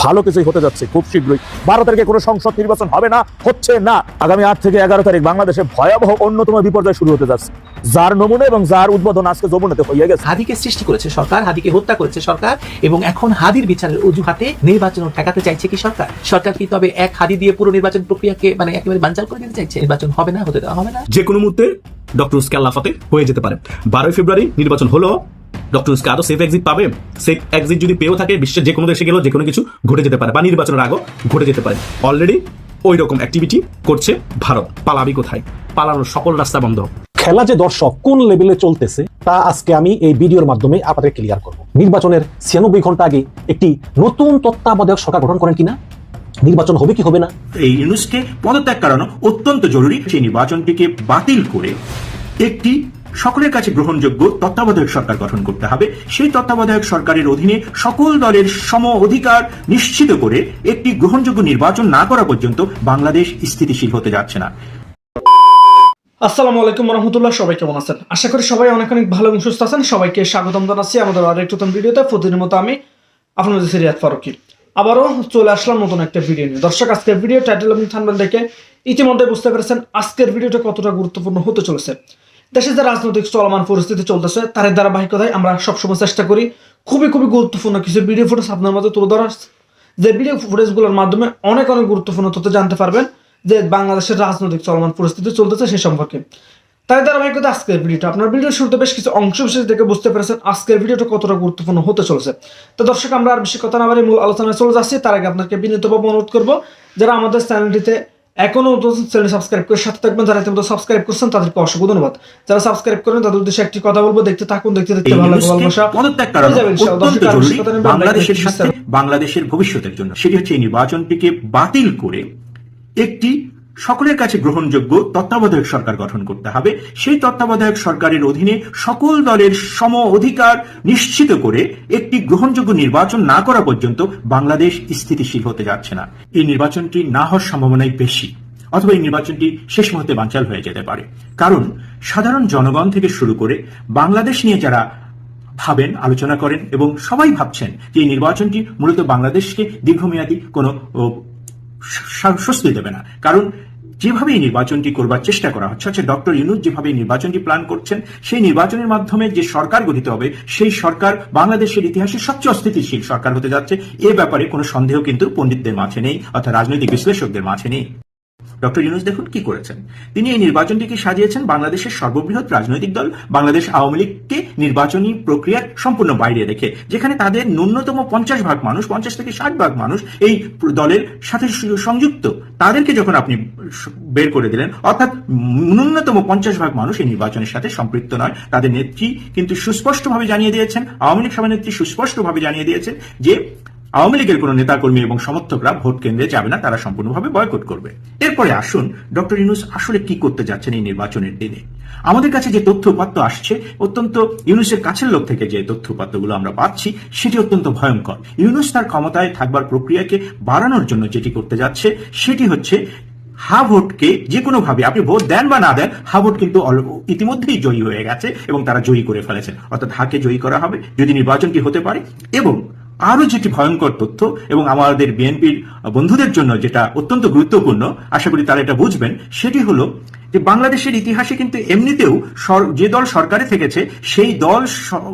ভালো কিছুই হতে যাচ্ছে খুব শীঘ্রই। 12 তারিখে কোনো সংসদ নির্বাচন হবে না, হচ্ছে না। আগামী 8 থেকে 11 তারিখ বাংলাদেশে ভয়াবহ অন্যতম বিপর্যয় শুরু হতে যাচ্ছে, যার নমুনা এবং যার উদ্বোধন আজকে যমুনাতে হয়ে গেছে। হাদিকে সৃষ্টি করেছে সরকার, হাদিকে হত্যা করেছে সরকার, এবং এখন হাদির বিচারের অজুহাতে নির্বাচন ঠেকাতে চাইছে কি সরকার? সরকার কি তবে এক হাদি দিয়ে পুরো নির্বাচন প্রক্রিয়াকে একেবারে বানচাল করে দিতে চাইছে? নির্বাচন হবে না, হতে দেওয়া হবে না। যে কোনো মুহূর্তে ডক্টর ইউনূসকে আল্লাফাতে হয়ে যেতে পারে। 12 ফেব্রুয়ারি নির্বাচন হলো, ডক্টর ইউনূসকে আদৌ সেফ এক্সিট পাবে? সেফ এক্সিট যদি পেয়েও থাকে, বিশ্বের যে কোনো দেশে গেলেও যে কোনো কিছু ঘটে যেতে পারে, বা নির্বাচনের আগেও ঘটে যেতে পারে। অলরেডি ওই রকম অ্যাক্টিভিটি করছে ভারত। পালাবি কোথায়? পালানোর সকল রাস্তা বন্ধ। খেলা যে দর্শক কোন লেভেলে চলতেছে তা আজকে আমি এই ভিডিওর মাধ্যমে আপনাদের ক্লিয়ার করব। নির্বাচনের 96 ঘন্টা আগে একটি নতুন তত্ত্বাবধায়ক সরকার গঠন করেন কিনা, নির্বাচন হবে কি হবে না, এই ইউনূসকে পদত্যাগ করানো অত্যন্ত জরুরি। সেই নির্বাচনটিকে বাতিল করে একটি সকলের কাছে গ্রহণযোগ্য তত্ত্বাবধায়ক সরকার গঠন করতে হবে। সেই তত্ত্বাবধায়ক সরকারের অধীনে সকল দলের সম অধিকার নিশ্চিত করে একটি গ্রহণযোগ্য নির্বাচন না করা পর্যন্ত বাংলাদেশ স্থিতিশীল হতে যাচ্ছে না। আসসালামু আলাইকুম রহমতুল্লাহ, সবাই কেমন আছেন? আশা করি সবাই অনেক অনেক ভালো এবং সুস্থ আছেন। সবাইকে স্বাগতম জানাচ্ছি আমাদের আরেক নতুন ভিডিওতে। প্রতিদিনের মতো আমি আপনাদের সিরিয়াত ফারুকি আবারও চলে আসলাম নতুন একটা ভিডিও নিয়ে। দর্শক, আজকের ভিডিও টাইটেল এবং থাম্বনেল দেখে ইতিমধ্যে বুঝতে পেরেছেন আজকের ভিডিওটা কতটা গুরুত্বপূর্ণ হতে চলেছে। দেশে যে রাজনৈতিক চলমান পরিস্থিতি চলতেছে তার ধারাবাহিকতায় আমরা সবসময় চেষ্টা করি খুবই গুরুত্বপূর্ণ কিছু ভিডিও ফুটেজ আপনার মধ্যে তুলে ধরার, যে ভিডিও ফুটেজগুলোর মাধ্যমে অনেক গুরুত্বপূর্ণ তথ্য জানতে পারবেন যে বাংলাদেশের রাজনৈতিক চলমান পরিস্থিতি চলতেছে সে সম্পর্কে। তাই ধারাবাহিকতা আজকের ভিডিওটা, আপনার ভিডিওর শুরুতে বেশ কিছু অংশ বিশেষ দেখে বুঝতে পেরেছেন আজকের ভিডিওটা কতটা গুরুত্বপূর্ণ হতে চলেছে। তো দর্শক, আমরা আর বেশি কথা না বলে মূল আলোচনায় চলে যাচ্ছি। তার আগে আপনাকে বিনীতভাবে অনুরোধ করবো, যারা আমাদের চ্যানেলটিতে এখনো চ্যানেল সাবস্ক্রাইব করে সাথে থাকবেন, যারা ইতিমধ্যে সাবস্ক্রাইব করছেন তাদেরকে অসংখ্য ধন্যবাদ। যারা সাবস্ক্রাইব করেন তাদের উদ্দেশ্যে একটি কথা বলবো, দেখতে থাকুন, দেখতে ভালো লাগবে, ভালোবাসা পদত্যাগ করানো অত্যন্ত জরুরি বাংলাদেশের সাথে বাংলাদেশের ভবিষ্যতের জন্য। সেটি হচ্ছে এই নির্বাচনটিকে বাতিল করে একটি সকলের কাছে গ্রহণযোগ্য তত্ত্বাবধায়ক সরকার গঠন করতে হবে। সেই তত্ত্বাবধায়ক সরকারের অধীনে সকল দলের সম অধিকার নিশ্চিত করে একটি গ্রহণযোগ্য নির্বাচন না করা পর্যন্ত বাংলাদেশ স্থিতিশীল হতে যাচ্ছে না। এই নির্বাচনটি না হওয়ার সম্ভাবনাই বেশি, অথবা এই নির্বাচনটি শেষ মুহূর্তে বানচাল হয়ে যেতে পারে। কারণ সাধারণ জনগণ থেকে শুরু করে বাংলাদেশ নিয়ে যারা ভাবেন, আলোচনা করেন, এবং সবাই ভাবছেন যে এই নির্বাচনটি মূলত বাংলাদেশকে দীর্ঘমেয়াদী কোনো স্বস্তি দেবে না। কারণ যেভাবে এই নির্বাচনটি করবার চেষ্টা করা হচ্ছে, ডক্টর ইউনূস যেভাবে এই নির্বাচনটি প্ল্যান করছেন, সেই নির্বাচনের মাধ্যমে যে সরকার গঠিত হবে সেই সরকার বাংলাদেশের ইতিহাসে সবচেয়ে অস্থিতিশীল সরকার হতে যাচ্ছে। এ ব্যাপারে কোনো সন্দেহ কিন্তু পণ্ডিতদের মাঝে নেই, অর্থাৎ রাজনৈতিক বিশ্লেষকদের মাঝে নেই। ডক্টর ইউনূস দেখুন কি করেছেন। তিনি এই নির্বাচনটিকে সাজিয়েছেন বাংলাদেশের সর্ববৃহৎ রাজনৈতিক দল বাংলাদেশ আওয়ামী লীগকে নির্বাচনী প্রক্রিয়ার সম্পূর্ণ বাইরে রেখে, যেখানে তাদের ন্যূনতম 50% মানুষ, 50 থেকে 60% মানুষ এই দলের সাথে সংযুক্ত, তাদেরকে যখন আপনি বের করে দিলেন, অর্থাৎ ন্যূনতম 50% মানুষ এই নির্বাচনের সাথে সম্পৃক্ত নয়। তাদের নেত্রী কিন্তু সুস্পষ্টভাবে জানিয়ে দিয়েছেন, আওয়ামী লীগ সভানেত্রী সুস্পষ্টভাবে জানিয়ে দিয়েছেন যে আওয়ামী লীগের কোন নেতাকর্মী এবং সমর্থকরা ভোট কেন্দ্রে যাবে না, তারা সম্পূর্ণভাবে বয়কট করবে। এরপরে আসুন ডক্টর ইউনূস আসলে কি করতে যাচ্ছেন এই নির্বাচনের দিনে। আমাদের কাছে যে তথ্যপাত্র আসছে, অত্যন্ত ইউনূসের কাছের লোক থেকে যে তথ্যপাত্রগুলো আমরা পাচ্ছি, সেটি অত্যন্ত ভয়ঙ্কর। ইউনূস তার ক্ষমতায় থাকবার প্রক্রিয়াকে বাড়ানোর জন্য যেটি করতে যাচ্ছে সেটি হচ্ছে হা ভোটকে যে কোনো ভাবে আপনি ভোট দেন বা না দেন, হা ভোট কিন্তু ইতিমধ্যেই জয়ী হয়ে গেছে এবং তারা জয়ী করে ফেলেছেন। অর্থাৎ হাকে জয়ী করা হবে যদি নির্বাচনটি হতে পারে। এবং আরো যেটি ভয়ঙ্কর তথ্য, এবং আমাদের বিএনপির বন্ধুদের জন্য যেটা অত্যন্ত গুরুত্বপূর্ণ, আশা করি তারা এটা বুঝবেন, সেটি হলো যে বাংলাদেশের ইতিহাসে কিন্তু এমনিতেও যে দল সরকারে থেকেছে সেই দল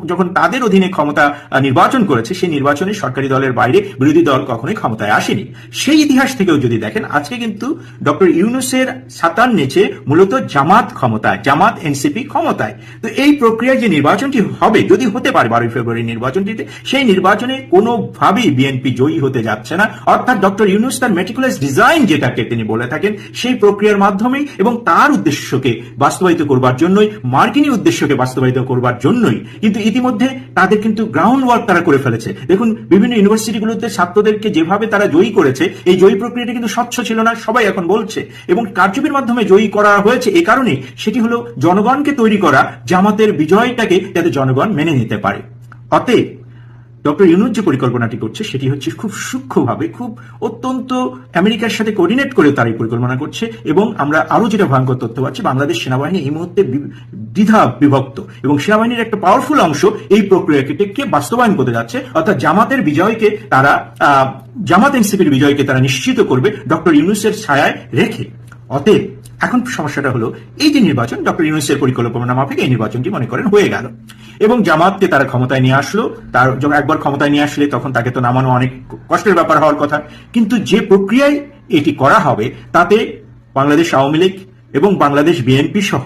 যখন তাদের অধীনে ক্ষমতা নির্বাচন করেছে, সেই নির্বাচনে সরকারি দলের বাইরে বিরোধী দল কখনোই ক্ষমতায় আসেনি। সেই ইতিহাস থেকেও যদি দেখেন, আজকে কিন্তু ডক্টর ইউনূসের ছাতার নিচে মূলত জামাত ক্ষমতায়, জামাত এনসিপি ক্ষমতায়। তো এই প্রক্রিয়ায় যে নির্বাচনটি হবে, যদি হতে পারে 12 ফেব্রুয়ারি নির্বাচনটিতে, সেই নির্বাচনে কোনোভাবেই বিএনপি জয়ী হতে যাচ্ছে না। অর্থাৎ ডক্টর ইউনূস তার মেটিকুলাস ডিজাইন যেটাকে তিনি বলে থাকেন, সেই প্রক্রিয়ার মাধ্যমেই এবং তার উদ্দেশ্যকে বাস্তবায়িত করবার জন্যই, মার্কিনী উদ্দেশ্যকে বাস্তবায়িত করবার জন্যই কিন্তু ইতিমধ্যে তাদের কিন্তু গ্রাউন্ড ওয়ার্ক তারা করে ফেলেছে। দেখুন, বিভিন্ন ইউনিভার্সিটিগুলোতে ছাত্রদেরকে যেভাবে তারা জয়ী করেছে, এই জয়ী প্রক্রিয়াটা কিন্তু স্বচ্ছ ছিল না, সবাই এখন বলছে। এবং কারচুপির মাধ্যমে জয়ী করা হয়েছে এ কারণে, সেটি হলো জনগণকে তৈরি করা জামাতের বিজয়টাকে যাতে জনগণ মেনে নিতে পারে। অতএব ডক্টর ইউনূস যে পরিকল্পনাটি করছে সেটি হচ্ছে খুব সূক্ষ্মভাবে, খুব অত্যন্ত আমেরিকার সাথে কোঅর্ডিনেট করে তার এই পরিকল্পনা করছে। এবং আমরা আরো যেটা ভয়ঙ্কর তথ্য পাচ্ছি, বাংলাদেশ সেনাবাহিনী এই মুহূর্তে দ্বিধা বিভক্ত এবং সেনাবাহিনীর একটা পাওয়ারফুল অংশ এই প্রক্রিয়াকে বাস্তবায়ন করতে যাচ্ছে। অর্থাৎ জামাতের বিজয়কে তারা জামাত এনসিপির বিজয়কে তারা নিশ্চিত করবে ডক্টর ইউনূসের ছায়ায় রেখে। অতএব এখন সমস্যাটা হলো, এই যে নির্বাচন ডক্টর ইউনূসের পরিকল্পনা মাফিক এই নির্বাচনটি মনে করেন হয়ে গেল এবং জামাতকে তারা ক্ষমতায় নিয়ে আসলো। তার যখন একবার ক্ষমতায় নিয়ে আসলে তখন তাকে তো নামানো অনেক কষ্টের ব্যাপার হওয়ার কথা, কিন্তু যে প্রক্রিয়ায় এটি করা হবে তাতে বাংলাদেশ আওয়ামী লীগ এবং বাংলাদেশ বিএনপি সহ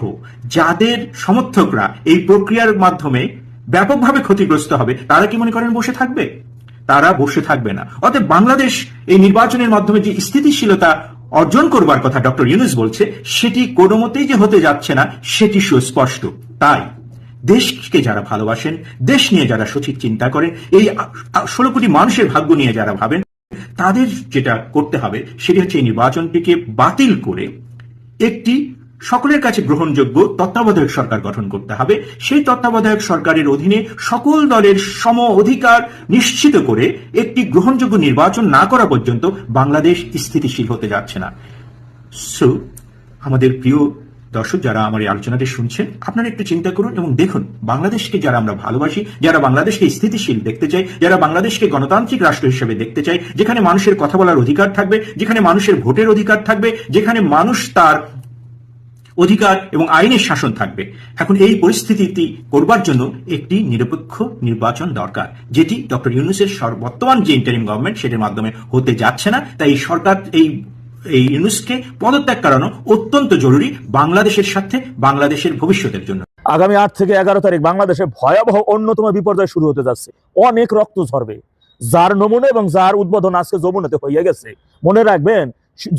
যাদের সমর্থকরা এই প্রক্রিয়ার মাধ্যমে ব্যাপকভাবে ক্ষতিগ্রস্ত হবে, তারা কি মনে করেন বসে থাকবে? তারা বসে থাকবে না। অতএব বাংলাদেশ এই নির্বাচনের মাধ্যমে যে স্থিতিশীলতা অর্জন করবার কথা ডক্টর ইউনূস বলছে, সেটি কোনো মতেই যে হতে যাচ্ছে না সেটি সুস্পষ্ট। তাই দেশকে যারা ভালোবাসেন, দেশ নিয়ে যারা সঠিক চিন্তা করেন, এই 16 কোটি মানুষের ভাগ্য নিয়ে যারা ভাবেন, তাদের যেটা করতে হবে সেটি হচ্ছে এই নির্বাচনটিকে বাতিল করে একটি সকলের কাছে গ্রহণযোগ্য তত্ত্বাবধায়ক সরকার গঠন করতে হবে। সেই তত্ত্বাবধায়ক সরকারের অধীনে সকল দলের সম অধিকার নিশ্চিত করে একটি গ্রহণযোগ্য নির্বাচন না করা পর্যন্ত বাংলাদেশ স্থিতিশীল হতে যাচ্ছে না। সো আমাদের প্রিয় দর্শক যারা আমার এই আলোচনাটি শুনছেন, আপনারা একটু চিন্তা করুন এবং দেখুন, বাংলাদেশকে যারা আমরা ভালোবাসি, যারা বাংলাদেশকে স্থিতিশীল দেখতে চাই, যারা বাংলাদেশকে গণতান্ত্রিক রাষ্ট্র হিসেবে দেখতে চাই, যেখানে মানুষের কথা বলার অধিকার থাকবে, যেখানে মানুষের ভোটের অধিকার থাকবে, যেখানে মানুষ তার অধিকার এবং আইনের শাসন থাকবে, এখন এই পরিস্থিতি করবার জন্য একটি নিরপেক্ষ নির্বাচন দরকার, যেটি ডক্টর ইউনূসের বর্তমান যে ইন্টারিম গভর্নমেন্ট সেটির মাধ্যমে হতে যাচ্ছে না। তাই এই সরকার এই ইউনূসকে পদত্যাগ করানো অত্যন্ত জরুরি বাংলাদেশের সাথে, বাংলাদেশের ভবিষ্যতের জন্য। আগামী 8 থেকে 11 তারিখ বাংলাদেশে ভয়াবহ অন্যতম বিপর্যয় শুরু হতে যাচ্ছে। অনেক রক্ত ঝরবে, যার নমুনা এবং যার উদ্বোধন আজকে যমুনাতে হয়ে গেছে। মনে রাখবেন,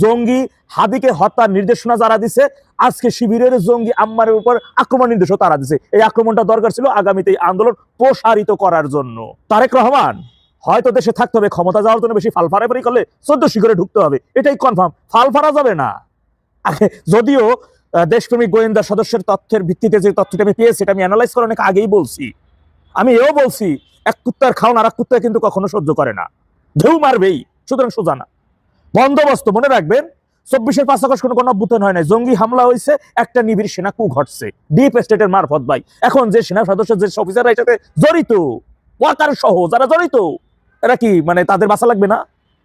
জঙ্গি হাদিকে হত্যার নির্দেশনা যারা দিছে, আজকে শিবিরের জঙ্গি আম্মারের উপর আক্রমণ নির্দেশও তারা দিছে। এই আক্রমণটা দরকার ছিল আগামীতে এই আন্দোলন প্রসারিত করার জন্য। তারেক রহমান হয়তো দেশে থাকতে হবে, ক্ষমতা যাওয়ার জন্য বেশি ফালফারাফারি করলে 14 শিখরে ঢুকতে হবে, এটাই কনফার্ম। ফালফারা যাবে না। যদিও দেশপ্রেমিক গোয়েন্দা সদস্যের তথ্যের ভিত্তিতে যে তথ্যটা আমি পেয়েছি, এটা আমি অ্যানালাইজ করে অনেক আগেই বলছি। আমি এও বলছি, এক কুত্তার খাওন আর এক কুত্তা কিন্তু কখনো সহ্য করে না, ঢেউ মারবেই। সুতরাং সোজা না, বন্দোবস্ত। মনে রাখবেন, 24-এর 5 আগস্ট কোনো অভ্যুত্থান হয় নাই, জঙ্গি হামলা হয়েছে, একটা নিবিড় সেনা কু ঘটছে ডিপ স্টেটের মারফত। ভাই এখন যে সেনা সদস্য, যে অফিসাররা এটাতে জড়িত, ওয়াকার সহ যারা জড়িত, এরা কি মানে তাদের বাঁচা লাগবে না?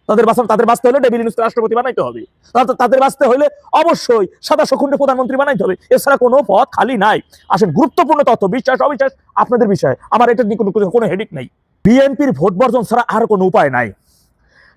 তাদের বাঁচতে হলে ডেভিড ইউনূসকে রাষ্ট্রপতি বানাইতে হবে। তাদের বাঁচতে হলে অবশ্যই সাদা শকুনকে প্রধানমন্ত্রী বানাইতে হবে। এছাড়া কোনো পথ খালি নাই। আসেন, গুরুত্বপূর্ণ তথ্য, বিশ্বাস অবিশ্বাস আপনাদের বিষয়, আমার এটা নিয়ে কোনো হেডিক নাই। বিএনপির ভোট বর্জন ছাড়া আর কোনো উপায় নাই।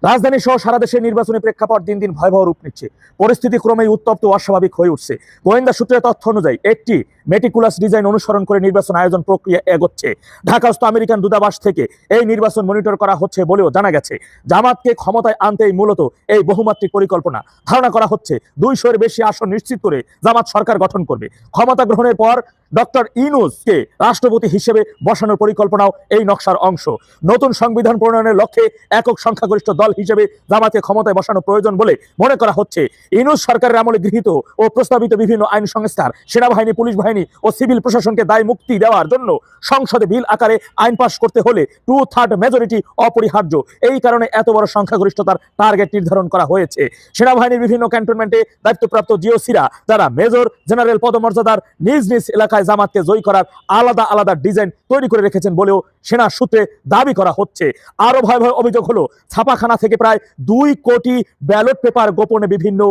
রাজধানী সহ সারা দেশে নির্বাচনের প্রেক্ষাপট দিন দিন ভয়াবহ রূপ নিচ্ছে। পরিস্থিতি ক্রমেই উত্তপ্ত ও অস্বাভাবিক হয়ে উঠছে। গোয়েন্দা সূত্রের তথ্য অনুযায়ী একটি মেটিকুলাস ডিজাইন অনুসরণ করে নির্বাচন আয়োজন প্রক্রিয়া এগোচ্ছে। ঢাকাস্থ আমেরিকান দূতাবাস থেকে এই নির্বাচন মনিটর করা হচ্ছে বলেও জানা গেছে। জামাতকে ক্ষমতায় আনতেই মূলত এই বহুমাত্রিক পরিকল্পনা। ধারণা করা হচ্ছে 200-এর বেশি আসন নিশ্চিত করে জামাত সরকার গঠন করবে। ক্ষমতা গ্রহণের পর ডক্টর ইউনূসকে রাষ্ট্রপতি হিসেবে বসানোর পরিকল্পনাও এই নকশার অংশ। নতুন সংবিধান প্রণয়নের লক্ষ্যে একক সংখ্যাগরিষ্ঠ দল হিসেবে জামাতকে ক্ষমতায় বসানো প্রয়োজন বলে মনে করা হচ্ছে। ইউনূস সরকারের আমলে গৃহীত ও প্রস্তাবিত বিভিন্ন আইন সংস্কার, সেনাবাহিনী, পুলিশ বাহিনী ও সিভিল প্রশাসনকে দায় মুক্তি দেওয়ার জন্য সংসদে বিল আকারে আইন পাস করতে হলে 2/3 মেজরিটি অপরিহার্য। এই কারণে এত বড় সংখ্যাগরিষ্ঠতার টার্গেট নির্ধারণ করা হয়েছে। সেনাবাহিনীর বিভিন্ন ক্যান্টনমেন্টে দায়িত্বপ্রাপ্ত জিওসিরা যারা মেজর জেনারেল পদমর্যাদার নিজ নিজ এলাকায় জামাতকে জয়ী করার আলাদা আলাদা ডিজাইন তৈরি করে রেখেছেন বলেও সেনা সূত্রে দাবি করা হচ্ছে। আরো ভয়াবহ অভিযোগ হলো, ছাপাখানা থেকে প্রায় 2 কোটি ব্যালট পেপার গোপনে বিভিন্ন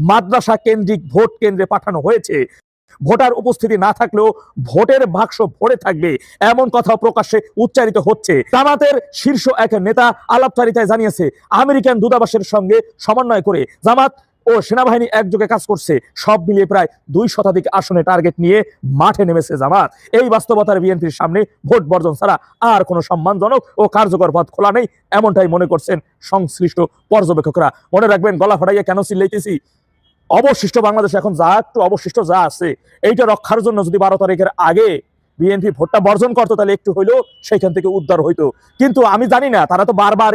মাদ্রাসা কেন্দ্রিক ভোট কেন্দ্রে পাঠানো হয়েছে। ভোটার উপস্থিতি না থাকলেও ভোটের বাক্স ভরে থাকবে, এমন কথা প্রকাশ্যে উচ্চারিত হচ্ছে। জামাতের শীর্ষ এক নেতা আলাপচারিতায় জানিয়েছে, আমেরিকান দূতাবাসের সঙ্গে সমন্বয় করে জামাত ও সেনাবাহিনী একযোগে কাজ করছে। সব মিলিয়ে প্রায় 2 শতাধিক আসনে টার্গেট নিয়ে মাঠে নেমেছে জামাত। এই বাস্তবতার বিএনপির সামনে ভোট বর্জন ছাড়া আর কোনো সম্মানজনক ও কার্যকর পথ খোলা নেই, এমনটাই মনে করছেন সংশ্লিষ্ট পর্যবেক্ষকরা। মনে রাখবেন, গলা ফাটাইয়া কেন চিল্লাইতেছি, অবশিষ্ট বাংলাদেশে এখন যা একটু অবশিষ্ট যা আছে, এইটা রক্ষার জন্য যদি 12 তারিখের আগে বিএনপি ভোটটা বর্জন করতো, তাহলে একটু হইলেও সেইখান থেকে উদ্ধার হইতো। কিন্তু আমি জানি না, তারা তো বারবার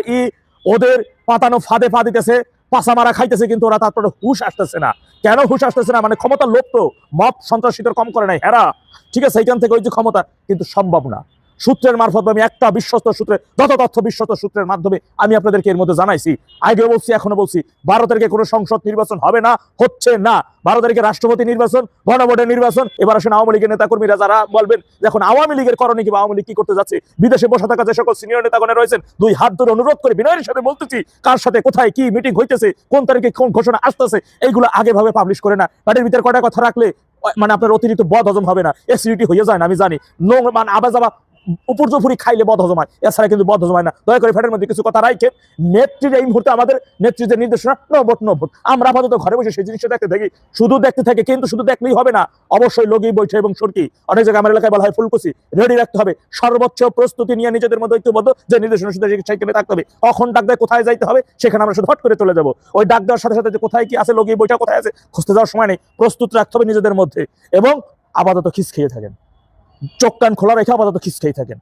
ওদের পাতানো ফাঁদে পা দিতেছে, পাশা মারা খাইতেছে, কিন্তু ওরা তারপরে হুশ আসতেছে না। কেন হুশ আসতেছে না? মানে ক্ষমতার লোভ তো, মব সন্ত্রাসীদের কম করে নাই হেরা, ঠিক আছে, এইখান থেকে ওই যে ক্ষমতা, কিন্তু সম্ভব না। সূত্রের মারফত আমি একটা বিশ্বস্ত সূত্রে যত তথ্য বিশ্বস্ত সূত্রের মাধ্যমে আমি আপনাদেরকে এর মধ্যে জানাইছি, আগে বলছি এখনো বলছি, 12 তারিখে কোনো সংসদ নির্বাচন হবে না, হচ্ছে না। 12 তারিখে রাষ্ট্রপতি নির্বাচন, গণভোটের নির্বাচন। এবার আসেন আওয়ামী লীগের নেতাকর্মীরা যারা বলবেন এখন আওয়ামী লীগের করণীয় কি বা আওয়ামী লীগ কি করতে যাচ্ছে, বিদেশে বসে থাকা যে সকল সিনিয়র নেতাগণে রয়েছেন, 2 হাত ধরে অনুরোধ করে বিনয়ের সাথে বলতেছি, কার সাথে কোথায় কি মিটিং হইতেছে, কোন তারিখে কোন ঘোষণা আসতেছে, এইগুলো আগে ভাবে পাবলিশ করে না। বাড়ির ভিতরে কয়টা কথা রাখলে মানে আপনার অতিরিক্ত বদ হজম হবে না, অ্যাসিডিটি হয়ে যায় না, আমি জানি। মানে আবাজাবা উপর্যুপুরি খাইলে বদ হজম হয়, এছাড়া কিন্তু বদ হজম হয় না। দয়া করে ফ্যাটের মধ্যে কিছু কথা রাখে। নেত্রীর এই মুহূর্তে আমাদের নেতৃত্বের নির্দেশনা নো ভোট। আমরা আপাতত ঘরে বসে সেই জিনিসটা দেখতে থাকি, শুধু দেখতে থাকি। কিন্তু শুধু দেখলেই হবে না, অবশ্যই লগি বৈঠক এবং সরকি, অনেক জায়গায় আমার এলাকায় বলা হয় ফুলকুচি, রেডি রাখতে হবে। সর্বোচ্চ প্রস্তুতি নিয়ে নিজেদের মধ্যে ঐক্যবদ্ধ যে নির্দেশনা শুধু সেখানে থাকতে হবে। কখন ডাক দেয় কোথায় যাইতে হবে সেখানে আমরা শুধু হট করে চলে যাবো। ওই ডাক দেওয়ার সাথে সাথে যে কোথায় কি আছে, লগি বৈঠক কোথায় আছে খুঁজতে যাওয়ার সময় নেই। প্রস্তুত রাখতে হবে নিজেদের মধ্যে এবং আপাতত খিস খেয়ে থাকেন, চোখ কান খোলা রেখে আপাতত খিস খেয়ে থাকেন।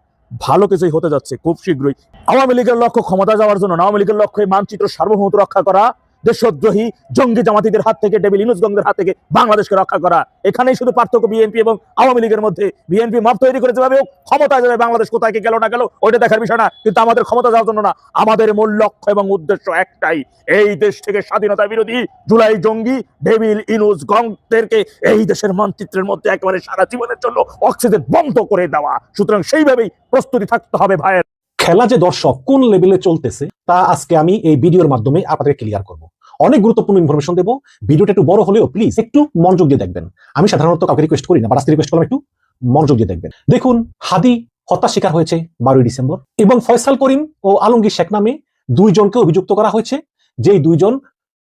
ভালো কিছুই হতে যাচ্ছে খুব শীঘ্রই। আওয়ামী লীগের লক্ষ্য ক্ষমতা যাওয়ার জন্য না, আওয়ামী লীগের লক্ষ্য মানচিত্র সার্বভৌমত্ব রক্ষা করা, দেশদ্রোহী জঙ্গি জামাতিদের হাত থেকে, ডেভিল ইনুসগঞ্জের হাত থেকে বাংলাদেশকে রক্ষা করা। এখানেই শুধু পার্থক্য বিএনপি এবং আওয়ামী লীগের মধ্যে। বিএনপি মাপ তৈরি করে যেভাবে ক্ষমতায় যাবে, বাংলাদেশ কোথায় গেল না গেল ওইটা দেখার বিষয় না, কিন্তু আমাদের ক্ষমতা যাওয়ার জন্য না। আমাদের মূল লক্ষ্য এবং উদ্দেশ্য একটাই, এই দেশ থেকে স্বাধীনতা বিরোধী জুলাই জঙ্গি ডেভিল ইনুসগঞ্জদেরকে এই দেশের মানচিত্রের মধ্যে একেবারে সারা জীবনের জন্য অক্সিজেন বন্ধ করে দেওয়া। সুতরাং সেইভাবেই প্রস্তুতি থাকতে হবে ভাইয়ের। খেলা যে দর্শক কোন লেভেলে চলতেছে তা আজকে আমি এই ভিডিওর মাধ্যমে আপনাদের ক্লিয়ার করব। অনেক গুরুত্বপূর্ণ ইনফরমেশন দেবো। ভিডিওটা একটু বড় হলেও প্লিজ একটু মনোযোগ দিয়ে দেখবেন। আমি সাধারণত কাউকে রিকোয়েস্ট করি না, বাট আজকে রিকোয়েস্ট করলাম একটু মনোযোগ দিয়ে দেখবেন। দেখুন, হাদি হত্যা শিকার হয়েছে 12 ডিসেম্বর এবং ফয়সাল করিম ও আলমগীর শেখ নামে 2 জনকে অভিযুক্ত করা হয়েছে, যেই 2 জন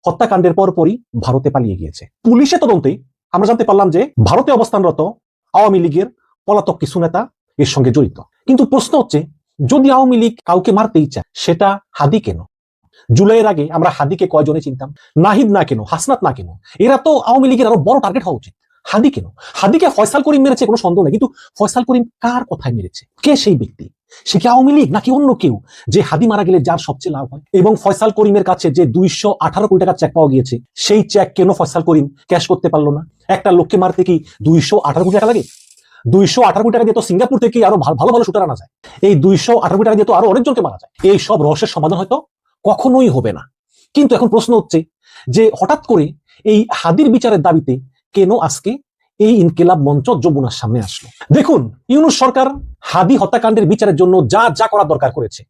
হত্যাকাণ্ডের পরপরই ভারতে পালিয়ে গিয়েছে। পুলিশের তদন্তে আমরা জানতে পারলাম যে ভারতে অবস্থানরত আওয়ামী লীগের পলাতক কিছু নেতা এর সঙ্গে জড়িত। কিন্তু প্রশ্ন হচ্ছে, যদি আওয়ামী লীগ কাউকে মারতেই চায়, সেটা হাদি কেন? জুলাইয়ের আগে আমরা হাদিকে কয়জনে চিনতাম? নাহিদ না কেন, হাসনাত না কেন? এরা তো আওয়ামী লীগের আরো বড় টার্গেট হওয়া উচিত। হাদি কেন? হাদিকে ফয়সাল করিম মেরেছে কোনো সন্দেহ নেই, কিন্তু ফয়সাল করিম কার কথায় মেরেছে? কে সেই ব্যক্তি? সে কি আওয়ামী লীগ নাকি অন্য কেউ, যে হাদি মারা গেলে যার সবচেয়ে লাভ হয়? এবং ফয়সাল করিমের কাছে যে 218 কোটি টাকার চেক পাওয়া গিয়েছে, সেই চেক কেন ফয়সাল করিম ক্যাশ করতে পারলো না? একটা লোককে মারতে কি 218 কোটি টাকা লাগে? 218 কোটি টাকা দিয়ে তো সিঙ্গাপুর থেকে আরো ভালো ভালো শুটার আনা যায়। এই 218 কোটি টাকা দিয়ে তো আরো অনেকজনকে মারা যায়। এই সব রহস্যের সমাধান হয়তো কখনোই হবে না। কিন্তু এখন প্রশ্ন হচ্ছে যে হঠাৎ করে এই হাদির বিচারের দাবিতে কেন আজকে এই ইনকিলাব মঞ্চ যমুনার সামনে আসলো? দেখুন, ইউনূস সরকার হাদি হত্যাকাণ্ডের বিচারের জন্য যা যা করার দরকার করেছে।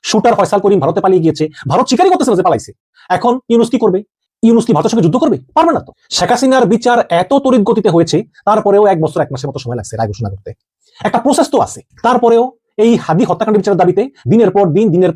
শুটার ফয়সাল করিম ভারতে পালিয়ে গিয়েছে, ভারত স্বীকারই করতেছে না যে পালাইছে। এখন ইউনূস কি করবে? ইউনূস কি ভারতের সঙ্গে যুদ্ধ করবে? পারবে না তো। শেখ হাসিনার বিচার এত তড়িৎ গতিতে হয়েছে, তারপরেও 1 বছর 1 মাসের মতো সময় লাগছে রায় ঘোষণা করতে। একটা প্রসেস তো আছে। তারপরেও এই হাদি হত্যাকাণ্ডের বিচারের দাবিতে দিনের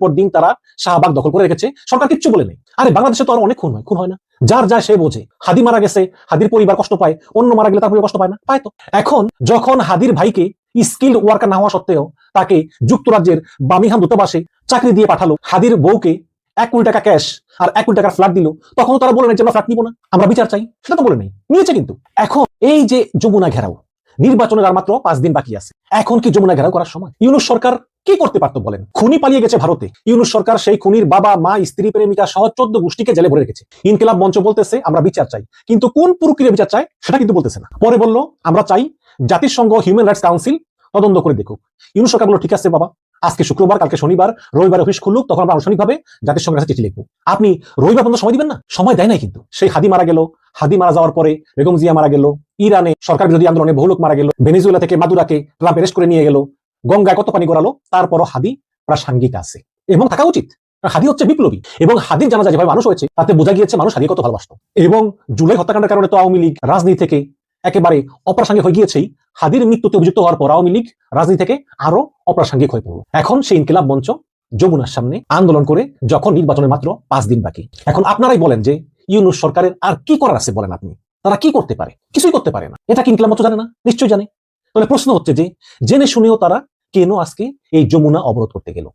পর দিন তারা শাহবাগ দখল করে রেখেছে, সরকার কিচ্ছু বলে নেই। আরে বাংলাদেশে তো আরো অনেক খুন হয় না? যার যা সে বোঝে। হাদি মারা গেছে, হাদির পরিবার কষ্ট পায়, অন্য মারা গেলে তার পরিবার কষ্ট পায় না? পায় তো। এখন যখন হাদির ভাইকে স্কিল্ড ওয়ার্কার না হওয়া সত্ত্বেও তাকে যুক্তরাজ্যের বার্মিংহাম দূতাবাসে চাকরি দিয়ে পাঠালো, হাদির বউকে 1 কোটি টাকা ক্যাশ আর 1 কোটি টাকার ফ্ল্যাট দিল, তখন তারা বলে নাই যে আমরা ফ্ল্যাট নিব না, আমরা বিচার চাই। সেটা তো বলে নেই, নিয়েছে কিন্তু। এখন এই যে যমুনা ঘেরাও, নির্বাচনের আর মাত্র 5 দিন বাকি আছে, এখন কি যমুনা ঘেরাও করার সময়? ইউনূস সরকার কি করতে পারতো বলেন? খুনি পালিয়ে গেছে ভারতে, ইউনূস সরকার সেই খুনির বাবা মা স্ত্রী প্রেমিকা সহ 14 গোষ্ঠীকে জেলে ভরে রেখেছে। ইনকিলাব মঞ্চ বলতেছে আমরা বিচার চাই, কিন্তু কোন প্রক্রিয়া বিচার চাই সেটা কিন্তু বলতেছে না। পরে বললো আমরা চাই জাতিসংঘ হিউম্যান রাইটস কাউন্সিল তদন্ত করে দেখুক। ইউনূস সরকার বলল ঠিক আছে বাবা, আজকে শুক্রবার, কালকে শনিবার, রবিবার অফিস খুলুক, তখন আমরা আনুষ্ঠানিকভাবে জাতিসংঘের কাছে চিঠি লিখবো। আপনি রবিবার পর্যন্ত সময় দিবেন না? সময় দেয় নাই কিন্তু। সেই হাদি মারা গেল, হাদি মারা যাওয়ার পরে বেগম জিয়া মারা গেল, ইরানে সরকার বিরোধী আন্দোলনে বহু লোক মারা গেল, ভেনেজুয়েলা থেকে মাদুরাকে ট্রাম্প অ্যারেস্ট করে নিয়ে গেল, গঙ্গায় কত পানি গড়ালো, তারপরও হাদি প্রাসঙ্গিক আছে এবং থাকা উচিত। হাদি হচ্ছে বিপ্লবী, এবং হাদির জানা যায় যেভাবে মানুষ হয়েছে তাতে বোঝা গিয়েছে মানুষ হাদিকে কত ভালোবাসত। এবং জুলাই হত্যাকাণ্ডের কারণে তো আওয়ামী লীগ রাজনীতি থেকে একেবারে অপ্রাসঙ্গিক হয়ে গিয়েছেই। হাদির মৃত্যুতে অভিযুক্ত হওয়ার পর আওয়ামী লীগ রাজনীতি থেকে আরো অপ্রাসঙ্গিক হয়ে পড়ল। এখন সেই ইনকিলাব মঞ্চ যমুনার সামনে আন্দোলন করে, যখন নির্বাচনের মাত্র 5 দিন বাকি। এখন আপনারাই বলেন যে ইউনূস সরকারের আর কি করার আছে বলেন আপনি? তারা কি করতে পারে? কিছুই করতে পারে না। এটা কি ইনকিলাব মঞ্চ জানে না? নিশ্চয়ই জানে। তাহলে প্রশ্ন হচ্ছে যে জেনে শুনেও তারা কেন আজকে এই যমুনা অবরোধ করতে গেল?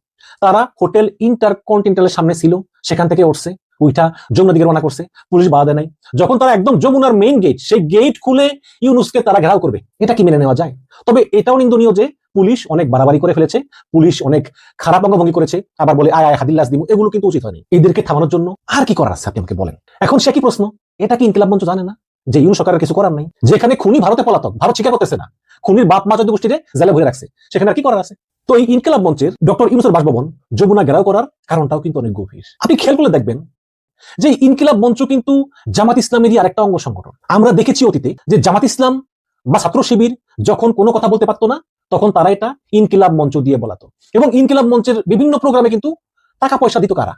তারা হোটেল ইন্টারকন্টিনেন্টালের সামনে ছিল, সেখান থেকে উঠছে, উইঠা যমুনা দিকে রওনা করছে, পুলিশ বাধা দেয় নাই। যখন তারা একদম যমুনার মেইন গেট, সেই গেট খুলে ইউনূসকে তারা ঘেরাও করবে, এটা কি মেনে নেওয়া যায়? তবে এটাও নিন্দনীয় যে পুলিশ অনেক বাড়াবাড়ি করে ফেলেছে, পুলিশ অনেক খারাপ অঙ্গভঙ্গি করেছে, আবার বলে আয় আয় হাদিল্লাস দিমু, এগুলো কিন্তু উচিত হয়নি। এদেরকে থামানোর জন্য আর কি করার আছে আপনি আমাকে বলেন। এখন সে কি প্রশ্ন, এটা কি ইনকিলাব মঞ্চ জানে না যে ইউনূস সরকারের কিছু করার নাই? যেখানে খুনি ভারতে পলাতক, ভারত স্বীকার করতেছে না, খুনির বাপ মা 14 গোষ্ঠীরে জেলে ভরে রাখছে, সেখানে আর কি করার আছে? তো এই ইনকিলাব মঞ্চের ডক্টর ইউনূসের বাসভবন যমুনা ঘেরাও করার কারণটাও কিন্তু অনেক গভীর। আপনি খেয়াল করলে দেখবেন যে ইনকিলাব মঞ্চ কিন্তু জামাত ইসলামেরই আরেকটা অঙ্গ সংগঠন। আমরা দেখেছি অতীতে যে জামাত ইসলাম বা ছাত্র শিবির যখন কোনো কথা বলতে পারতো না, তখন তারা এটা ইনকিলাব মঞ্চ দিয়ে বলাতো, এবং ইনকিলাব মঞ্চের বিভিন্ন প্রোগ্রামে কিন্তু টাকা পয়সা দিত কারা?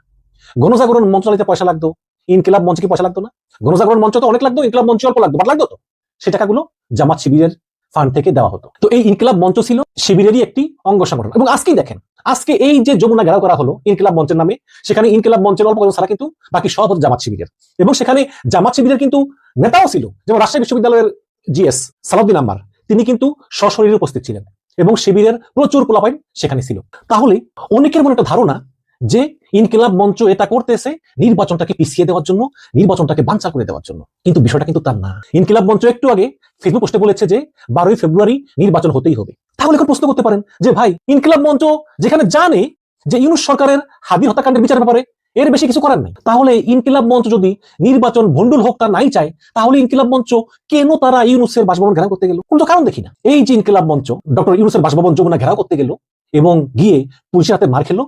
গণজাগরণ মঞ্চ চালাতে পয়সা লাগতো, ইনকিলাব মঞ্চে কি পয়সা লাগতো না? গণজাগরণ মঞ্চ তো অনেক লাগতো, ইনকিলাব মঞ্চে অল্প লাগতো, বাট লাগতো তো। সে টাকাগুলো জামাত শিবিরের ফান্ড থেকে দেওয়া হতো। তো এই ইনকিলাব মঞ্চ ছিল শিবিরেরই একটি অঙ্গ সংগঠন। এবং আজকেই দেখেন, আজকে এই যে যমুনা ঘেরাও করা হলো ইনকিলাব মঞ্চের নামে, সেখানে ইনকিলাব মঞ্চের অল্প কয়েকজন ছাড়া কিন্তু বাকি সব হচ্ছে জামাত শিবিরের। এবং সেখানে জামাত শিবিরের কিন্তু নেতাও ছিল, যেমন রাজশাহী বিশ্ববিদ্যালয়ের জিএস সালাউদ্দিন আম্মার, তিনি কিন্তু সশরীরে উপস্থিত ছিলেন এবং শিবিরের প্রচুর পোলাপাইন সেখানে ছিল। তাহলে অনেকের মনে একটা ধারণা যে ইনকিলাব মঞ্চ এটা করতেছে নির্বাচনটাকে পিছিয়ে দেওয়ার জন্য, নির্বাচনটাকে বানচাল করে দেওয়ার জন্য, কিন্তু বিষয়টা কিন্তু তার না। ইনকিলাব মঞ্চ একটু আগে ফেসবুক পোস্টে বলেছে যে 12ই ফেব্রুয়ারি নির্বাচন হতেই হবে। তাহলে এখন প্রশ্ন করতে পারেন যে ভাই, ইনকিলাব মঞ্চ যেখানে জানে যে ইউনূস সরকারের হাদি হত্যাকাণ্ডের বিচারের ব্যাপারে এর বেশি কিছু করার নাই, তাহলে ইনকিলাব মঞ্চ যদি নির্বাচন ভণ্ডুল হোক তা নাই চায়, তাহলে ইনকিলাব মঞ্চ কেন তারা ইউনূসের বাসভবন ঘেরাও করতে গেল? কোনো কারণ দেখি না। এই যে ইনকিলাব মঞ্চ ডক্টর ইউনূসের বাসভবন যমুনা ঘেরাও করতে গেল এবং গিয়ে পুলিশের হাতে মার খেলো,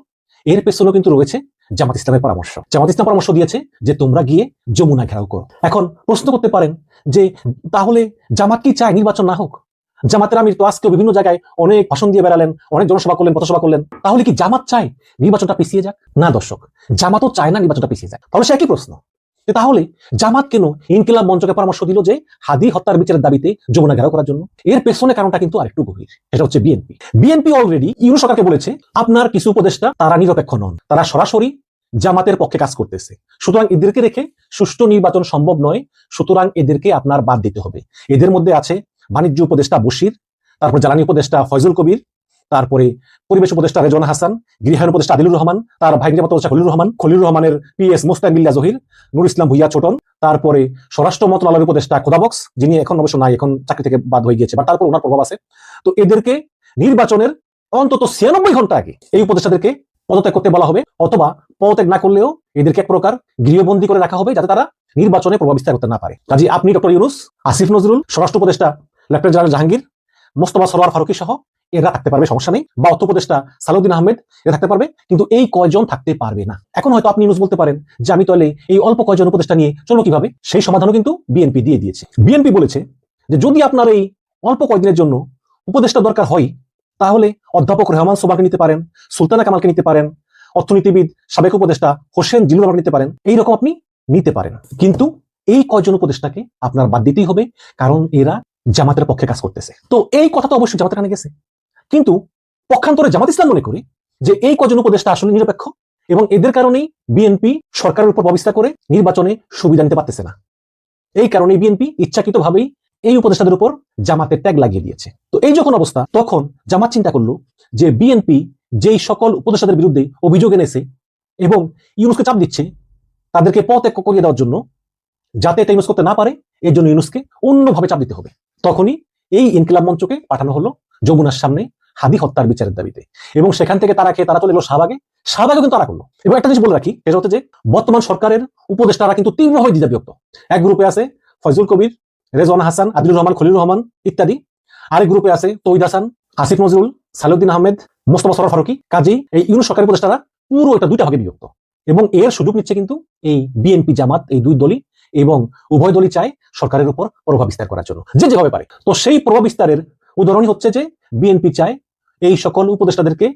এর পেছনেও কিন্তু রয়েছে জামাত ইসলামের পরামর্শ। জামাত ইসলাম পরামর্শ দিয়েছে যে তোমরা গিয়ে যমুনা ঘেরাও করো। এখন প্রশ্ন করতে পারেন যে তাহলে জামাত কি চায় নির্বাচন না হোক? জামাতের আমির তো আজকে বিভিন্ন জায়গায় অনেক ভাষণ দিয়ে বেড়ালেন, অনেক জনসভা করলেন, পথসভা করলেন। তাহলে কি জামাত চায় নির্বাচনটা পিছিয়ে যাক? না দর্শক, জামাতও চায় না নির্বাচনটা পিছিয়ে যাক। তাহলে সে একই প্রশ্ন, তাহলে জামাত কেন ইনকিলাব মঞ্চকে পরামর্শ দিল যে হাদি হত্যার বিচারের দাবিতে যমুনা ঘেরাও করার জন্য? এর পেছনে কারণটা কিন্তু আরেকটু গভীর। এটা হচ্ছে বিএনপি। বিএনপি অলরেডি ইউনূস সরকারকে বলেছে আপনার কিছু উপদেষ্টা তারা নিরপেক্ষ নন, তারা সরাসরি জামাতের পক্ষে কাজ করতেছে, সুতরাং এদেরকে রেখে সুষ্ঠু নির্বাচন সম্ভব নয়, সুতরাং এদেরকে আপনার বাদ দিতে হবে। এদের মধ্যে আছে বাণিজ্য উপদেষ্টা বশির, তারপর জ্বালানি উপদেষ্টা ফয়জুল কবির, তারপরে পরিবেশ উপদেষ্টা রেজওয়ানা হাসান, গৃহায়ণ উপদেষ্টা আদিলুর রহমান, তার ভাইকে উপদেষ্টা খলিলুর রহমানের পিএস মোস্তাক বিল্লাহ জহির, নুর ইসলাম ভুইয়া ছোটন, তারপরে স্বরাষ্ট্র মন্ত্রণালয়ের উপদেষ্টা খোদাবক্স, যিনি এখন অবশ্য নাই, এখন চাকরি থেকে বাদ হয়ে গিয়েছে, বা তারপর ওনার প্রভাব আছে। তো এদেরকে নির্বাচনের অন্তত 96 ঘন্টা আগে এই উপদেষ্টাদেরকে পদত্যাগ করতে বলা হবে, অথবা পদত্যাগ না করলেও এদেরকে এক প্রকার গৃহবন্দী করে রাখা হবে, যাতে তারা নির্বাচনে প্রভাব বিস্তার করতে না পারে। কাজে আপনি ডক্টর ইউনূস, আসিফ নজরুল, স্বরাষ্ট্র উপদেষ্টা লেফটেন্যান্ট জেনারেল জাহাঙ্গীর, মোস্তফা সরোয়ার ফারুকী সহ এরা থাকতে পারবে, সমস্যা নেই, বা অর্থ উপদেষ্টা সালাউদ্দিন আহমেদ এরা থাকতে পারবে, কিন্তু এই কয়জন থাকতে পারবে না। এখন হয়তো আপনি ইউনূস বলতে পারেন যে আমি তাহলে এই অল্প কয়জন উপদেষ্টা নিয়ে চলবো কিভাবে? সেই সমাধানও কিন্তু বিএনপি দিয়ে দিয়েছে। বিএনপি বলেছে যে যদি আপনার এই অল্প কয়েকদিনের জন্য উপদেষ্টা দরকার হয়, তাহলে অধ্যাপক রহমান সোবাকে নিতে পারেন, সুলতানা কামালকে নিতে পারেন, অর্থনীতিবিদ সাবেক উপদেষ্টা হোসেন জিলুর রহমানকে নিতে পারেন, এইরকম আপনি নিতে পারেন। কিন্তু এই কয়জন উপদেষ্টাকে আপনার বাদ দিতেই হবে, কারণ এরা জামাতের পক্ষে কাজ করতেছে। তো এই কথা তো অবশ্যই জামাতের কানে গেছে, কিন্তু পক্ষান্তরে জামাত ইসলাম মনে করে যে এই কয়জন উপদেষ্টা আসলে নিরপেক্ষ এবং এদের কারণেই বিএনপি সরকারের উপর ব্যবস্থা করে নির্বাচনে সুবিধা নিতে পারতেছে না। এই কারণে বিএনপি ইচ্ছাকৃতভাবেই এই উপদেষ্টাদের উপর জামাতের ট্যাগ লাগিয়ে দিয়েছে। তো এই যখন অবস্থা, তখন জামাত চিন্তা করলো যে বিএনপি যেই সকল উপদেষ্টাদের বিরুদ্ধে অভিযোগ এনেছে এবং ইউনূসকে চাপ দিচ্ছে তাদেরকে পদত্যাগ করিয়ে দেওয়ার জন্য, যাতে এটা ইউনূস করতে না পারে, এর জন্য ইউনূসকে অন্যভাবে চাপ দিতে হবে। তখনই এই ইনকিলাব মঞ্চকে পাঠানো হলো যমুনার সামনে হাদি হত্যার বিচারের দাবিতে, এবং সেখান থেকে তারা চলে এলো শাহবাগে। শাহবাগে কিন্তু তারা করলো। এবং একটা জিনিস বলে রাখি, এটা হচ্ছে যে বর্তমান সরকারের উপদেষ্টারা কিন্তু তীব্রভাবে দ্বিধাবিভক্ত। এক গ্রুপে আছে ফয়জুল কবির, রেজওয়ানা হাসান, আদিলুর রহমান, খলিলুর রহমান ইত্যাদি। আরেক গ্রুপে আছে তৌহিদ হাসান, আসিফ নজরুল, সালাউদ্দিন আহমেদ, মোস্তফা সরোয়ার ফারুকী। কাজেই এই ইউনূস সরকারের উপদেষ্টারা পুরো এটা দুইটা ভাগে বিভক্ত, এবং এর সুযোগ নিচ্ছে কিন্তু এই বিএনপি জামাত, এই দুই দলই, এবং উভয় দলই চায় সরকারের উপর প্রভাব বিস্তার করার জন্য যে যেভাবে পারে। তো সেই প্রভাব বিস্তারের উদাহরণই হচ্ছে যে বিএনপি চায় এই সকল উপদেষ্টাদেরকে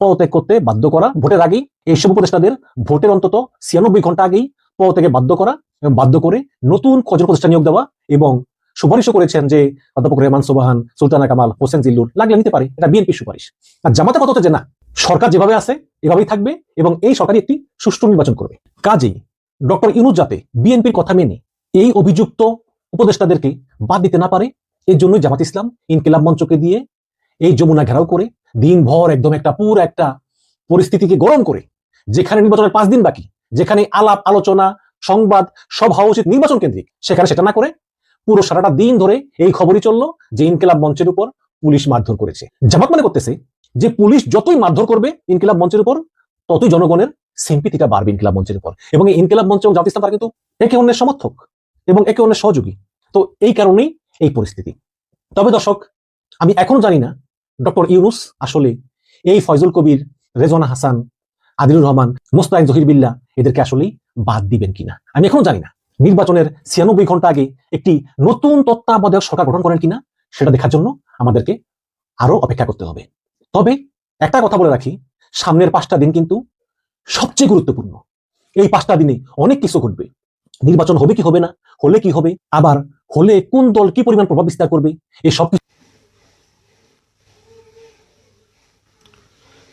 পদত্যাগ করতে বাধ্য করা, ভোটের আগেই এইসব উপদেষ্টাদের ভোটের অন্তত 96 ঘন্টা আগেই পদত্যাগে বাধ্য করা, এবং বাধ্য করে নতুন কজন উপদেষ্টা নিয়োগ দেওয়া। এবং সুপারিশও করেছেন যে অধ্যাপক রহমান সোবাহান, সুলতানা কামাল, হোসেন জিল্লুর লাগলে নিতে পারে, এটা বিএনপির সুপারিশ। আর জামাতের কথা হচ্ছে যে না, সরকার যেভাবে আছে এভাবেই থাকবে এবং এই সরকারই একটি সুষ্ঠু নির্বাচন করবে। কাজেই ডক্টর ইউনূস যাতে বিএনপির কথা মেনে এই অভিযুক্ত উপদেষ্টাদেরকে বাদ দিতে না পারে, এর জন্যই জামাত ইসলাম ইনকিলাব মঞ্চকে দিয়ে এই যমুনা ঘেরাও করে দিনভর একদম একটা পুরো একটা পরিস্থিতিকে গরম করে, যেখানে নির্বাচনের 5 দিন বাকি, যেখানে আলাপ আলোচনা সংবাদ সব হওয়া উচিত নির্বাচন কেন্দ্রিক, সেখানে সেটা না করে পুরো সারাটা দিন ধরে এই খবরই চললো যে ইনকিলাব মঞ্চের উপর পুলিশ মারধর করেছে। জামাত মনে করতেছে যে পুলিশ যতই মারধর করবে ইনকিলাব মঞ্চের উপর, ততই জনগণের সিম্পিতিটা বাড়বে ইনকিলাব মঞ্চের উপর। এবং এই ইনকিলাব মঞ্চ এবং জামাত ইসলাম তারা কিন্তু একে অন্যের সমর্থক এবং একে অন্যের সহযোগী। তো এই কারণেই এই পরিস্থিতি। তবে দর্শক, আমি এখনো জানি না ডক্টর ইউনূস আসলে এই ফয়জুল কবির, রেজওয়ানা হাসান, আদিলুর রহমান, মোস্তাক জহির বিল্লাহ এদেরকে আসলেই বাদ দিবেন কিনা আমি এখনো জানি না। নির্বাচনের 96 ঘন্টা আগে একটি নতুন তত্ত্বাবধায়ক সরকার গঠন করেন কিনা সেটা দেখার জন্য আমাদেরকে আরো অপেক্ষা করতে হবে। তবে একটা কথা বলে রাখি, সামনের 5টা দিন কিন্তু সবচেয়ে গুরুত্বপূর্ণ। এই 5টা দিনে অনেক কিছু ঘটবে। নির্বাচন হবে কি হবে না, হলে কি হবে, আবার হলে কোন দল কি পরিমাণ প্রভাব বিস্তার করবে, এই সব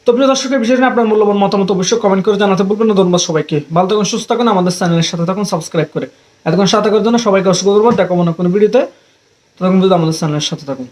তো প্রিয় দর্শকের বিষয় নিয়ে আপনার মূল্যবান মতামত অবশ্যই কমেন্ট করে জানাতে বলবেন না। ধন্যবাদ সবাইকে, ভালো থাকুন, সুস্থ থাকুন, আমাদের চ্যানেলের সাথে থাকুন সাবস্ক্রাইব করে। এতক্ষণ সাথে থাকার জন্য সবাইকে অসংখ্য ধন্যবাদ। দেখা কোনো ভিডিওতে, ততক্ষণ পর্যন্ত আমাদের চ্যানেলের সাথে থাকুন।